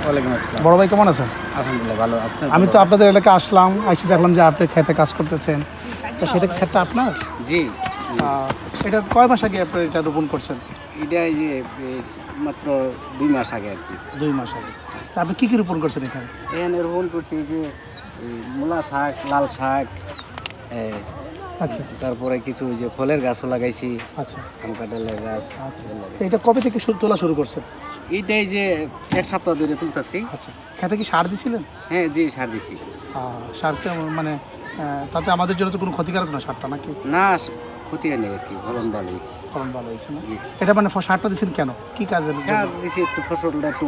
ওয়ালাইকুম আসসালাম। বড় ভাই কেমন আছেন? আলহামদুলিল্লাহ ভালো। আমি তো আপনাদের এলাকায় আসলাম, এসে দেখলাম যে আপনি খেতে কাজ করতেছেন। তো সেটা ক্ষেতটা আপনার? জি, এটা কয় মাস আগে আপনি এটা রোপণ করছেন? এটা এই যে মাত্র 2 মাস আগে আর কি। 2 মাস আগে। তা আপনি কী কী রোপণ করছেন এখানে? এখানে রোপণ করছি এই যে মূলা শাক, লাল শাক, আচ্ছা তারপরে কিছু ওই যে ফলের গাছও লাগাইছি, আচ্ছা আম কাঁঠালের গাছ। আচ্ছা। তো এটা কবে থেকে তোলা শুরু করছেন? এইটাই যে 1 সপ্তাহ ধরে তুলতেছি। আচ্ছা, খেতে কি সার দিছিলেন? হ্যাঁ জি, সার দিছি। সার মানে তাতে আমাদের জন্য তো কোনো ক্ষতিকারক না সারটা, নাকি? না, ক্ষতি হয় নেই আর কি, ফলন ভালোই। ফলন ভালো হয়েছে না? জি। এটা মানে সারটা দিচ্ছেন কেন, কি কাজের জন্য? সার দিছি একটু ফসলটা একটু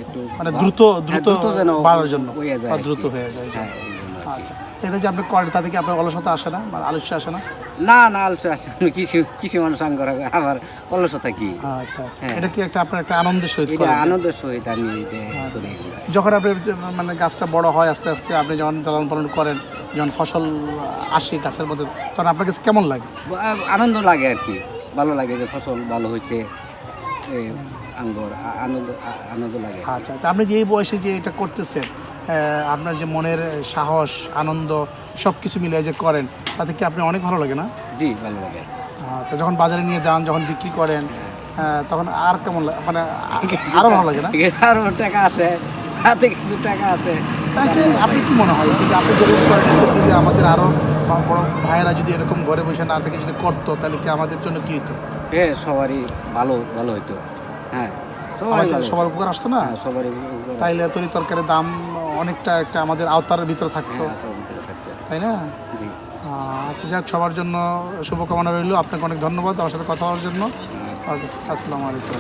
একটু মানে দ্রুত দ্রুত যেন বাড়ার জন্য হয়ে যায় বা আর কি। দ্রুত হয়ে যায়। হ্যাঁ, এই জন্য আর কি। আচ্ছা, এটা যে আপনি করেন তাতে কি আপনার অলসতা আসে না, মানে আলস্য আসে না? না না, আলসা আসে আমি কৃষি মানুষ আঙ্গর আমার অলসতা কি। আচ্ছা আচ্ছা, হ্যাঁ। এটা কি আপনার একটা আনন্দের সহিত এটা করেন? আনন্দের সহিত আমি এটা করি। যখন আপনি মানে গাছটা বড় হয় আস্তে আস্তে, আপনি যখন লালন পালন করেন, যখন ফসল আসে গাছের মধ্যে, তখন আপনার কাছে কেমন লাগে? আনন্দ লাগে আর কি, ভালো লাগে যে ফসল ভালো হয়েছে, আঙ্গর আনন্দ আনন্দ লাগে। আচ্ছা, তা আপনি যে এই বয়সে যে এটা করতেছেন, আপনার যে মনের সাহস, আনন্দ সব কিছু মিলে যে করেন, তাতে কি আপনি অনেক ভালো লাগে না? জি, ভালো লাগে। আচ্ছা, যখন বাজারে নিয়ে যান, যখন বিক্রি করেন, তখন আর কেমন লাগে, মানে আরও ভালো লাগে না? আরো টাকা আসে, হাতে কিছু টাকা আসে। তাই যে আপনি কি মনে হয় যে আপনি যেরকম করেন, যদি আমাদের আরও বড় ভাইয়েরা যদি এরকম ঘরে বসে না থেকে যদি করতো, তাহলে কি আমাদের জন্য কী হতো? হ্যাঁ, সবারই ভালো ভালো হইতো। হ্যাঁ, সবারই ভালো। সবার উপকার আসতো না? হ্যাঁ, সবারই উপকার তাইলে তরি তরকারির দাম অনেকটা একটা আমাদের আওতার ভিতরে থাকতো, হ্যাঁ, হাতের ভিতরে থাকতো। তাই না? জি। আচ্ছা, যাক, সবার জন্য শুভকামনা রইল। আপনাকে অনেক ধন্যবাদ আমার সাথে কথা বলার জন্য। আসসালামু আলাইকুম।